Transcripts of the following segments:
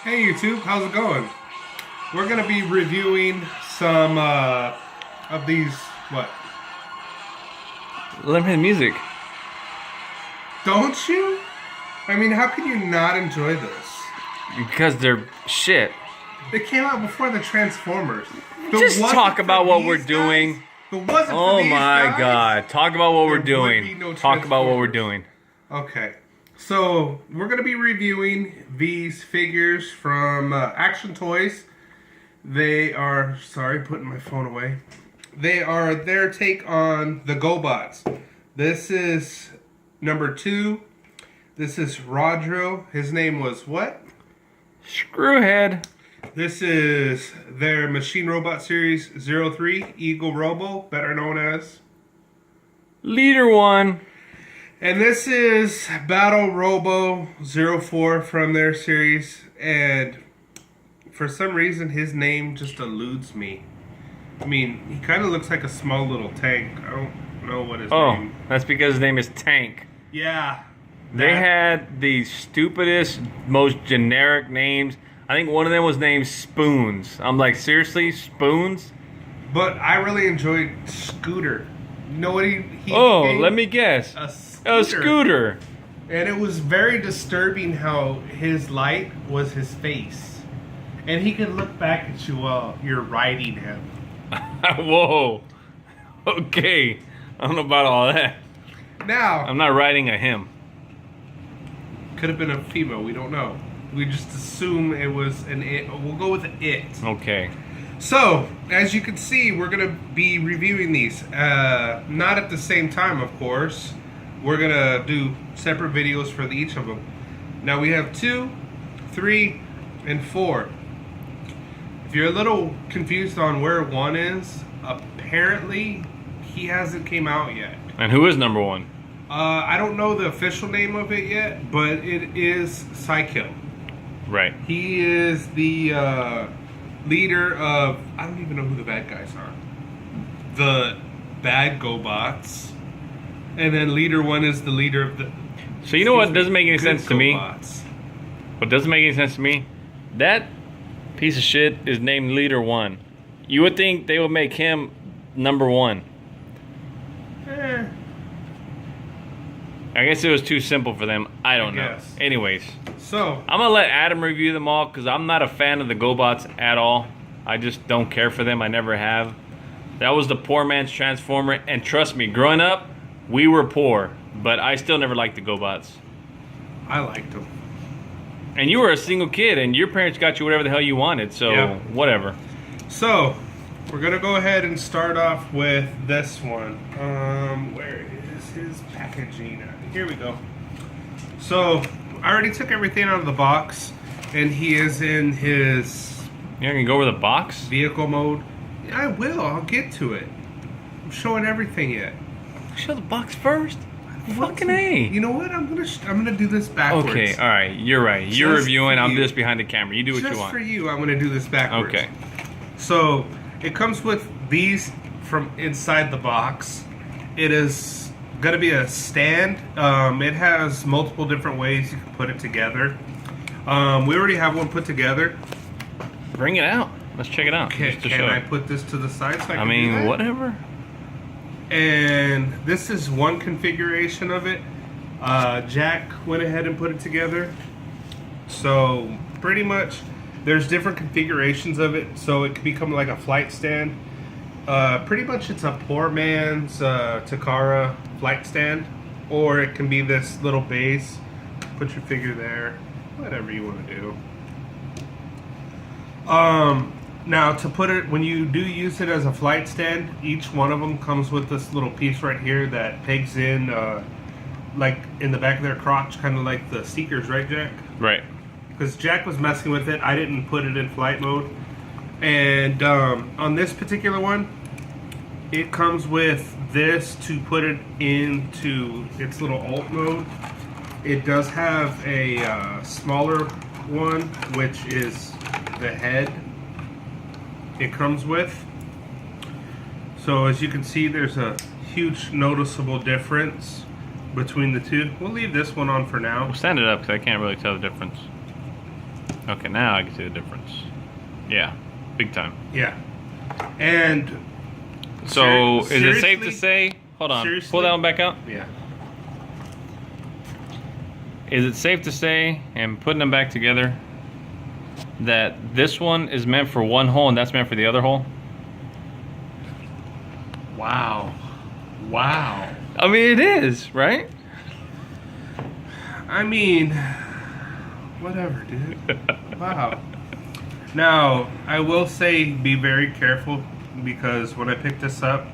Hey YouTube, how's it going? We're gonna be reviewing some of these, what? Let me hear the music. Don't you? I mean, how can you not enjoy this? Because they're shit. They came out before the Transformers. Just talk about what we're doing. Oh my god. Talk about what we're There would doing. be no Talk about what we're Transformers. doing. Okay. So, we're going to be reviewing these figures from Action Toys. They are, sorry, putting my phone away. They are their take on the GoBots. This is number 2. This is Rodro. His name was what? Screwhead. This is their Machine Robot Series 03, Eagle Robo, better known as Leader 1. And this is Battle Robo 04 from their series, and for some reason his name just eludes me. I mean, he kind of looks like a small little tank. I don't know what his name. Oh, that's because his name is Tank. Yeah. They had the stupidest, most generic names. I think one of them was named Spoons. I'm like, seriously, Spoons? But I really enjoyed Scooter. You know what he Oh, became? let me guess. A scooter. And it was very disturbing how his light was his face. And he could look back at you while you're riding him. Whoa. Okay. I don't know about all that. Now, I'm not riding a him. could have been a female, we don't know. We just assume it was an it. We'll go with it. Okay. So, as you can see, we're going to be reviewing these. Not at the same time, of course. We're going to do separate videos for each of them. Now we have 2, 3, and 4. If you're a little confused on where 1 is, apparently he hasn't came out yet. And who is number 1? I don't know the official name of it yet, but it is Psykill. Right. He is the leader of, I don't even know who the bad guys are. The bad GoBots. And then leader 1 is the leader of the... So you know what doesn't make any sense to me? GoBots. What doesn't make any sense to me? That piece of shit is named Leader 1. You would think they would make him number 1. I guess it was too simple for them. I don't know. guess. Anyways. So, I'm going to let Adam review them all because I'm not a fan of the GoBots at all. I just don't care for them. I never have. That was the poor man's Transformer. And trust me, growing up, we were poor. But I still never liked the GoBots. I liked him. And you were a single kid and your parents got you whatever the hell you wanted. So, Yeah. whatever. So, we're going to go ahead and start off with this one. Where is his packaging? Here we go. So, I already took everything out of the box, and he is in his You're going to go over the box? vehicle mode. Yeah, I will. I'll get to it. I'm showing everything yet. Show the box first. Fucking A. You know what? I'm gonna do this backwards. Okay, all right. You're right. You're Just reviewing. for I'm you. just behind the camera. You do what Just you want. for you, I'm gonna do this backwards. Okay. So it comes with these from inside the box. It is gonna be a stand. It has multiple different ways you can put it together. We already have one put together. Bring it out. Let's check it out. Can just to show I it. put this to the side so I can I do mean, that? whatever. And this is one configuration of it. Jack went ahead and put it together. So pretty much there's different configurations of it, so it can become like a flight stand. Pretty much it's a poor man's Takara flight stand, or it can be this little base. Put your figure there, whatever you want to do. Now to put it, when you do use it as a flight stand, each one of them comes with this little piece right here that pegs in like in the back of their crotch, kind of like the Seekers, right, Jack? Right. Because Jack was messing with it. I didn't put it in flight mode. And on this particular one, it comes with this to put it into its little alt mode. It does have a smaller one, which is the head it comes with. So as you can see, there's a huge noticeable difference between the two. We'll leave this one on for now. We'll stand it up because I can't really tell the difference. Okay, now I can see the difference. Yeah, big time. Yeah. And So, is it safe to seriously? say? Hold on. Seriously? Pull that one back out. Yeah. Is it safe to say, and putting them back together, that this one is meant for one hole and that's meant for the other hole? Wow. Wow. I mean, it is, right? I mean, whatever, dude. Wow. Now, I will say be very careful because when I picked this up,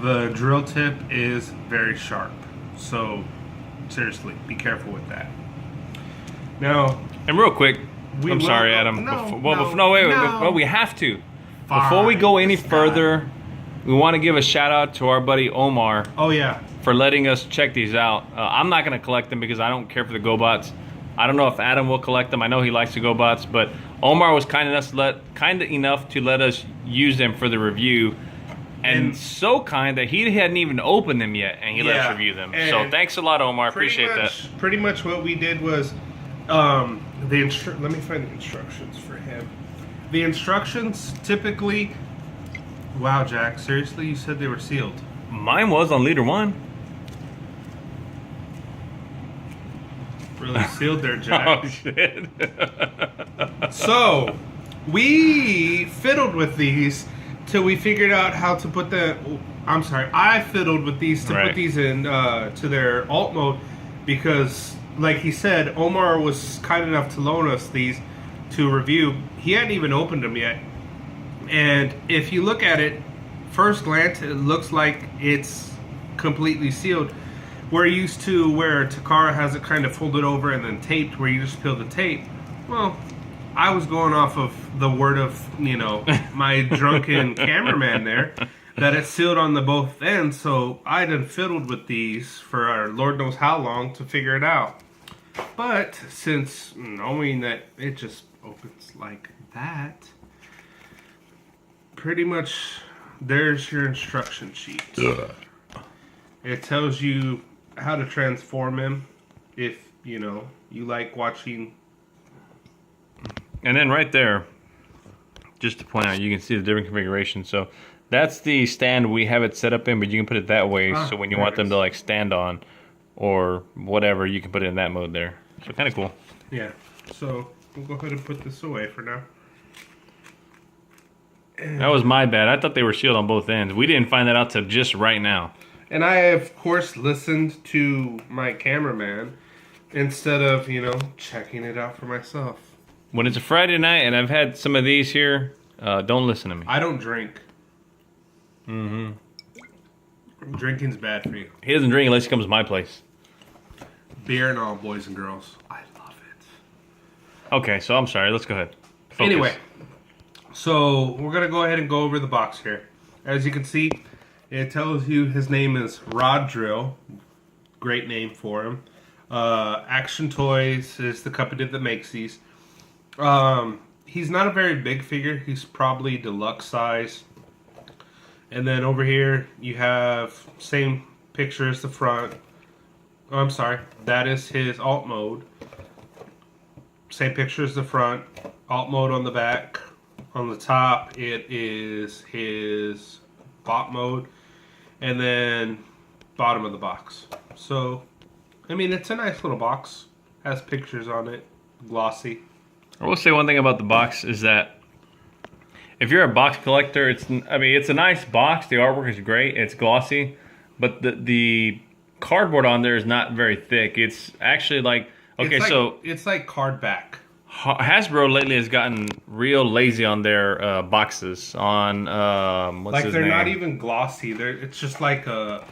the drill tip is very sharp. So, seriously, be careful with that. Now, And real quick, We I'm will sorry, go- Adam. no, Wait. no. Well, we have to. Before we Fine, go any stop. further, we want to give a shout out to our buddy Omar oh yeah, for letting us check these out. I'm not going to collect them because I don't care for the GoBots. I don't know if Adam will collect them. I know he likes the GoBots, but Omar was kind enough to let us use them for the review. And so kind that he hadn't even opened them yet, and he let us Yeah, review them. and So thanks a lot, Omar. Appreciate that. Pretty much what we did was, let me find the instructions for him. The instructions typically. Wow, Jack. Seriously, you said they were sealed. Mine was on liter 1. Really sealed there, Jack. Oh shit! So, we fiddled with these till we figured out how to put the. I'm sorry, I fiddled with these to Right. put these in to their alt mode because, like he said, Omar was kind enough to loan us these to review. He hadn't even opened them yet, and if you look at it, first glance, it looks like it's completely sealed. We're used to where Takara has it kind of folded over and then taped, where you just peel the tape. Well, I was going off of the word of, my drunken cameraman there, that it's sealed on the both ends, so I done fiddled with these for Lord knows how long to figure it out. But since knowing that it just opens like that, pretty much there's your instruction sheet. It tells you how to transform him if, you like watching. And then right there, just to point out, you can see the different configurations. So that's the stand we have it set up in, but you can put it that way. So when you want them to like stand on or whatever, you can put it in that mode there. So kind of cool. Yeah. So we'll go ahead and put this away for now. That was my bad. I thought they were sealed on both ends. We didn't find that out till just right now. And I, of course, listened to my cameraman instead of, checking it out for myself. When it's a Friday night and I've had some of these here, don't listen to me. I don't drink. Drinking's bad for you. He doesn't drink unless he comes to my place. Beer and all, boys and girls. I love it. Okay, so I'm sorry. Let's go ahead. Focus. Anyway, so we're going to go ahead and go over the box here. As you can see, it tells you his name is Rod Drill. Great name for him. Action Toys is the company that makes these. He's not a very big figure. He's probably deluxe size. And then over here, you have same picture as the front. Oh, I'm sorry. That is his alt mode. Same picture as the front. Alt mode on the back. On the top, it is his bot mode. And then bottom of the box. So, I mean, it's a nice little box. Has pictures on it. Glossy. I will say one thing about the box is that if you're a box collector, it's a nice box. The artwork is great. It's glossy, but the cardboard on there is not very thick. It's actually like it's like card back. Hasbro lately has gotten real lazy on their boxes. On what's his they're name? not even glossy. It's just like a,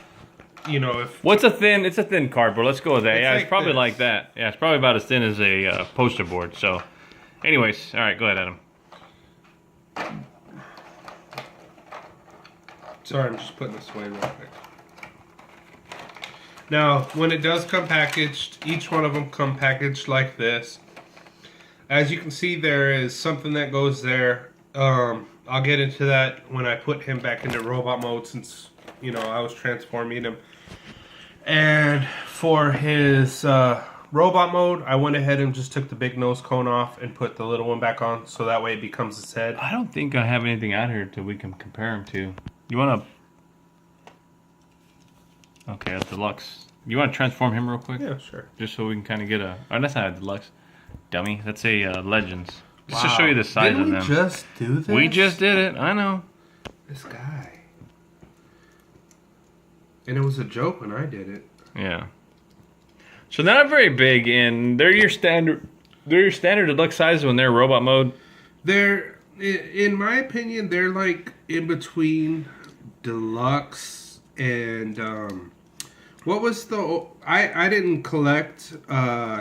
if What's a thin? It's a thin cardboard. Let's go with that. Yeah, like it's probably this. like that. Yeah, it's probably about as thin as a poster board. So, anyways, all right, go ahead, Adam. Sorry, I'm just putting this away real quick. Now, when it does come packaged, each one of them come packaged like this. As you can see, there is something that goes there. I'll get into that when I put him back into robot mode, since I was transforming him. And for his robot mode, I went ahead and just took the big nose cone off and put the little one back on, so that way it becomes its head. I don't think I have anything out here that we can compare them to. You want to... Okay, that's deluxe. You want to transform him real quick? Yeah, sure. Just so we can kind of get a... Oh, that's not a deluxe. Dummy. That's a Legends. Just to Wow. show you the size Didn't of them. we just do this? We just did it. I know. This guy. And it was a joke when I did it. Yeah. So they're not very big, and they're your standard. They're your standard deluxe size when they're robot mode. They're, in my opinion, they're like in between deluxe and what was the? I didn't collect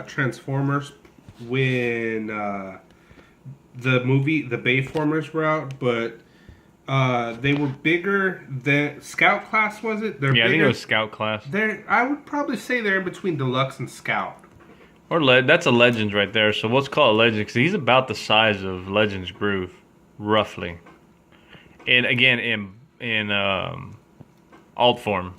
Transformers when the movie the Bayformers were out, but they were bigger than Scout Class, was it? They're Yeah, I think it bigger. was Scout Class. I would probably say they're in between deluxe and Scout. Or that's a Legends right there. So let's call it Legends because he's about the size of Legends Groove, roughly. And again, in alt form.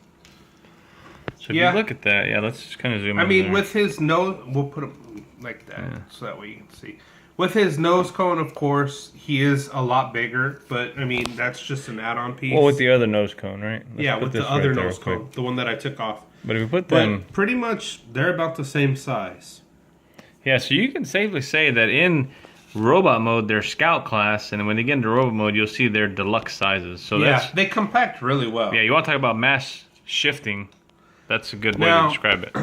So if Yeah. you look at that, yeah, let's just kind of zoom in. I mean, there. with his nose, we'll put him like that Yeah. so that way you can see. With his nose cone, of course, he is a lot bigger, but I mean, that's just an add-on piece. Well, with the other nose cone, right? Let's yeah, put with this the right other there nose real quick. cone, the one that I took off. But if we put But them, pretty much, they're about the same size. yeah, so you can safely say that in robot mode they're Scout Class, and then when they get into robot mode, you'll see they're deluxe sizes. So Yeah, that's they compact really well. yeah. You want to talk about mass shifting? That's a good way Now- to describe it.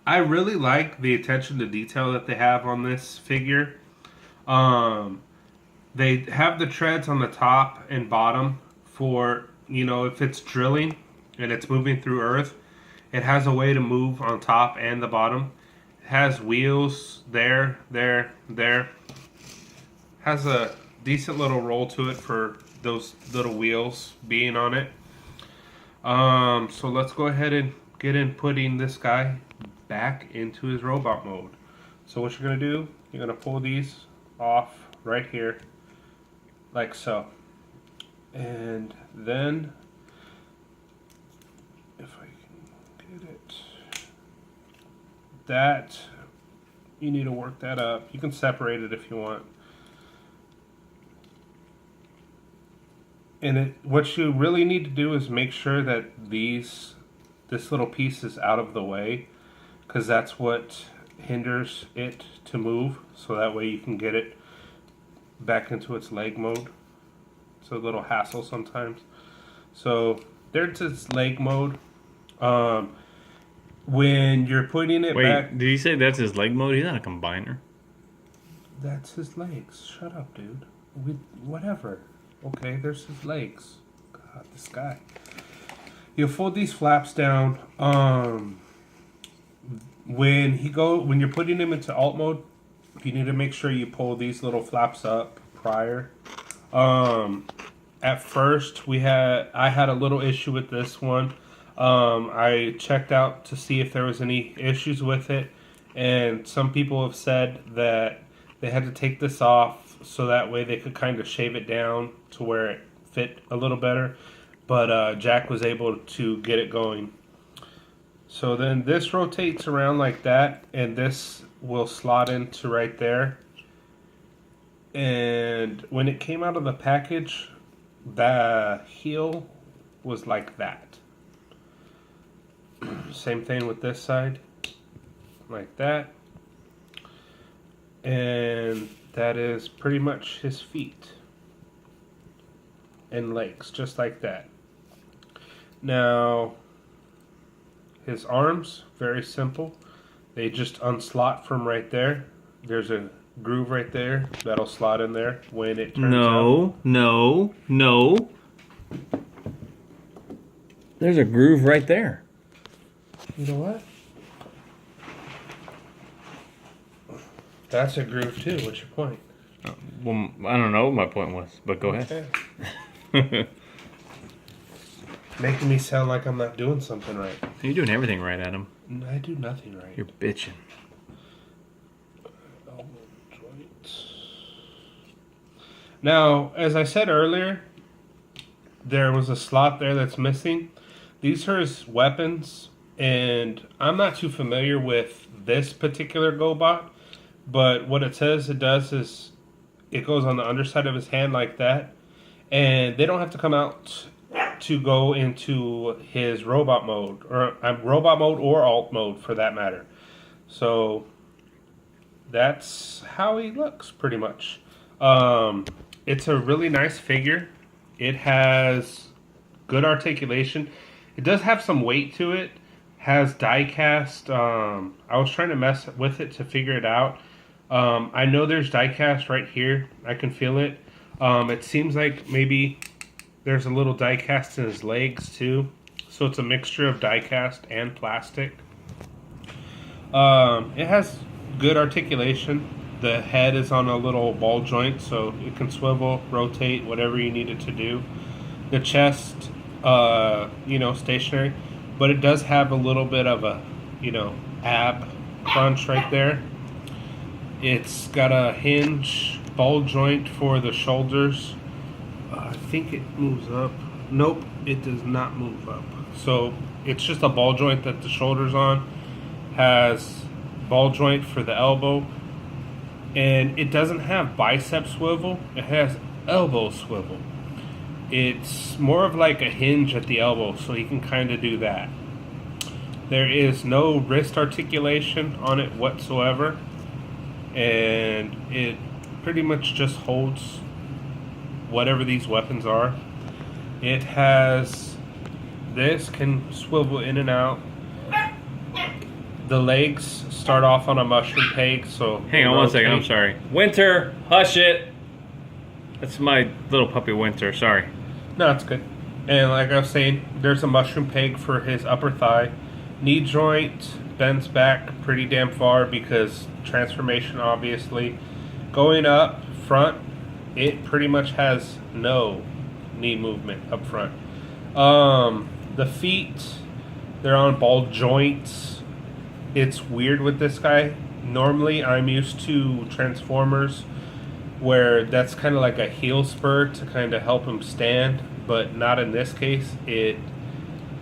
I really like the attention to detail that they have on this figure. They have the treads on the top and bottom for, if it's drilling and it's moving through earth, it has a way to move on top and the bottom. It has wheels there. Has a decent little roll to it for those little wheels being on it. So let's go ahead and get in putting this guy back into his robot mode. So what you're going to do, you're going to pull these off right here, like so. And then, if I can get it, that, you need to work that up. You can separate it if you want. And what you really need to do is make sure that this little piece is out of the way, because that's what hinders it to move. So that way you can get it back into its leg mode. It's a little hassle sometimes. So there's its leg mode. When you're putting it Wait, back, did you say that's his leg mode? He's not a combiner. that's his legs. Shut up, dude. Whatever. Okay, there's his legs. God, this guy. You fold these flaps down. When you're putting him into alt mode, you need to make sure you pull these little flaps up prior. At first, I had a little issue with this one. I checked out to see if there was any issues with it, and some people have said that they had to take this off so that way they could kind of shave it down to where it fit a little better. But Jack was able to get it going. So then this rotates around like that, and this will slot into right there. And when it came out of the package, the heel was like that. Same thing with this side, like that. And that is pretty much his feet and legs, just like that. Now, his arms, very simple. They just unslot from right there. There's a groove right there that'll slot in there when it turns out. No. There's a groove right there. You know what? That's a groove too. What's your point? Well, I don't know what my point was, but go ahead. Okay. Making me sound like I'm not doing something right. You're doing everything right, Adam. I do nothing right. You're bitching. Elbow joints. Now, as I said earlier, there was a slot there that's missing. These are his weapons, and I'm not too familiar with this particular GoBot, but what it says it does is it goes on the underside of his hand like that, and they don't have to come out to go into his robot mode or alt mode for that matter. So that's how he looks pretty much. It's a really nice figure. It has good articulation. It does have some weight to it. Has die cast. I was trying to mess with it to figure it out. I know there's die cast right here. I can feel it. It seems like maybe there's a little die cast in his legs too. So it's a mixture of die cast and plastic. It has good articulation. The head is on a little ball joint, so it can swivel, rotate, whatever you need it to do. The chest, stationary, but it does have a little bit of a, ab crunch right there. It's got a hinge ball joint for the shoulders. I think it moves up. Nope, it does not move up. So it's just a ball joint that the shoulder's on. Has ball joint for the elbow. And it doesn't have bicep swivel. It has elbow swivel. It's more of like a hinge at the elbow, so you can kind of do that. There is no wrist articulation on it whatsoever. And it pretty much just holds whatever these weapons are. It has this, can swivel in and out. The legs start off on a mushroom peg, so hang on 1 second, I'm sorry. Winter, hush it. That's my little puppy Winter, sorry. No, it's good. And like I was saying, there's a mushroom peg for his upper thigh. Knee joint bends back pretty damn far because transformation, obviously. Going up front, it pretty much has no knee movement up front. The feet, they're on ball joints. It's weird with this guy. Normally, I'm used to Transformers where that's kind of like a heel spur to kind of help him stand, but not in this case. It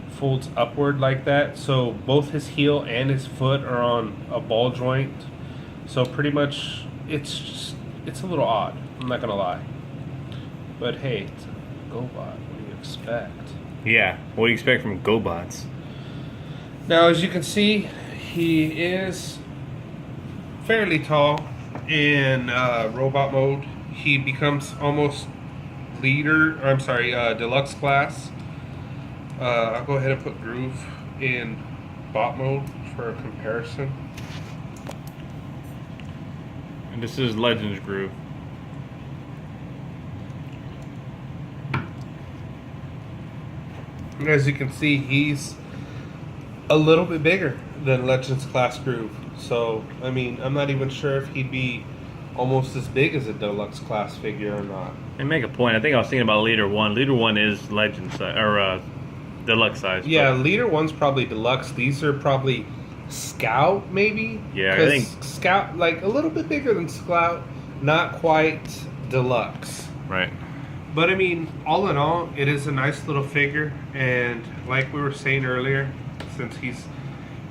folds upward like that, so both his heel and his foot are on a ball joint. So pretty much, it's a little odd. I'm not gonna lie, but hey, it's a GoBot. What do you expect? Yeah, what do you expect from GoBots? Now, as you can see, he is fairly tall in robot mode. He becomes almost deluxe class. I'll go ahead and put Groove in bot mode for a comparison. And this is Legends Groove. And as you can see, he's a little bit bigger than Legends class Groove. So, I mean, I'm not even sure if he'd be almost as big as a deluxe class figure or not. And make a point. I think I was thinking about Leader 1. Leader 1 is Legend size, or deluxe size. Yeah, Leader 1's probably deluxe. These are probably Scout, maybe? Yeah, I think Scout, like a little bit bigger than Scout, not quite deluxe. Right. But I mean, all in all, it is a nice little figure, and like we were saying earlier, since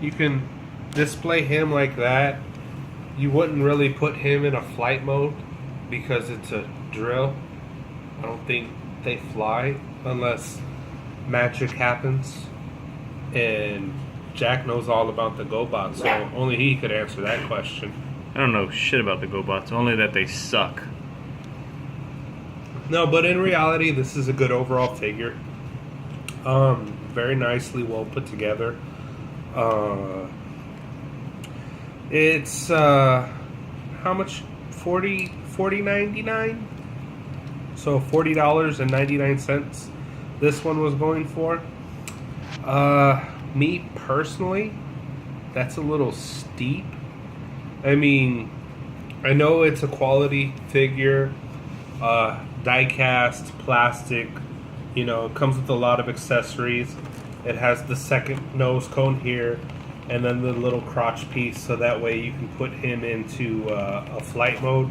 you can display him like that, you wouldn't really put him in a flight mode because it's a drill. I don't think they fly unless magic happens, and Jack knows all about the GoBots, so only he could answer that question. I don't know shit about the GoBots, only that they suck. No, but in reality, this is a good overall figure. Very nicely well put together. It's how much? $40.99. So $40.99. This one was going for. Me personally, that's a little steep. I mean, I know it's a quality figure. Die cast, plastic, it comes with a lot of accessories. It has the second nose cone here, and then the little crotch piece, so that way you can put him into a flight mode.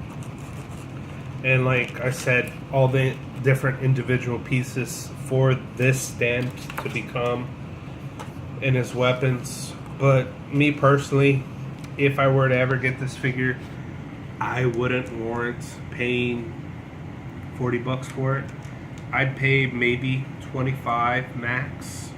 And like I said, all the different individual pieces for this stand to become and his weapons. But me personally, if I were to ever get this figure, I wouldn't warrant paying $40 for it. I'd pay maybe 25 max.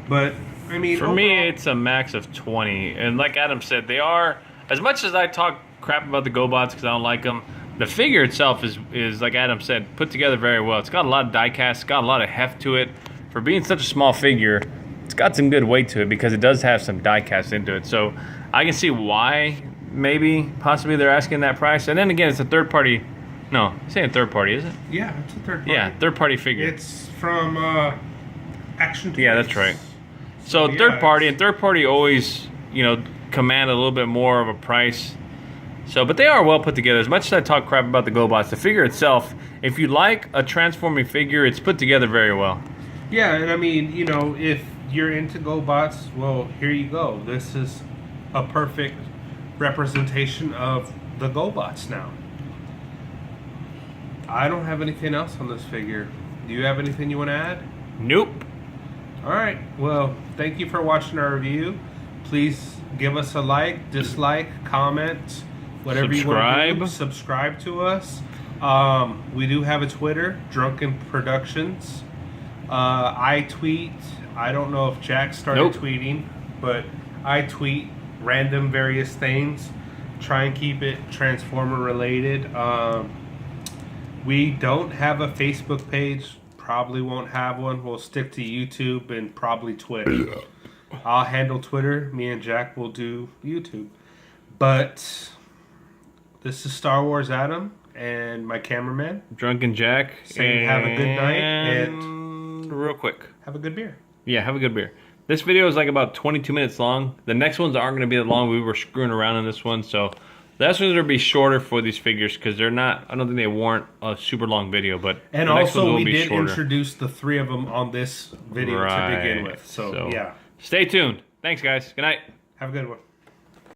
But I mean, for me, it's a max of 20. And like Adam said, they are, as much as I talk crap about the GoBots because I don't like them, the figure itself is like Adam said, put together very well. It's got a lot of die cast, it's got a lot of heft to it. For being such a small figure, it's got some good weight to it because it does have some die cast into it. So I can see why maybe possibly they're asking that price. And then again, it's a third party. No, it's ain't a third party, is it? Yeah, it's a third party. Yeah, third party figure. It's from Action Toys. Yeah, that's right. So Yeah, third party, and third party always, you know, command a little bit more of a price. So, but they are well put together. As much as I talk crap about the GoBots, the figure itself, if you like a transforming figure, it's put together very well. Yeah, and I mean, you know, if you're into GoBots, well, here you go. This is a perfect representation of the GoBots now. I don't have anything else on this figure. Do you have anything you want to add? Nope. Alright, well, thank you for watching our review. Please give us a like, dislike, comment, whatever you want to do. Subscribe to us. We do have a Twitter, Drunken Productions. I tweet. I don't know if Jack started tweeting, but I tweet random various things. Try and keep it Transformer related. We don't have a Facebook page. Probably won't have one. We'll stick to YouTube and probably Twitter. I'll handle Twitter. Me and Jack will do YouTube. But this is Star Wars Adam and my cameraman, Drunken Jack. Saying have a good night and real quick, have a good beer. Yeah, have a good beer. This video is like about 22 minutes long. The next ones aren't going to be that long. We were screwing around in this one, so the next one's going to be shorter for these figures because they're not. I don't think they warrant a super long video, but and the next also one will we be did shorter. introduce the three of them on this video to begin with. So yeah, stay tuned. Thanks, guys. Good night. Have a good one.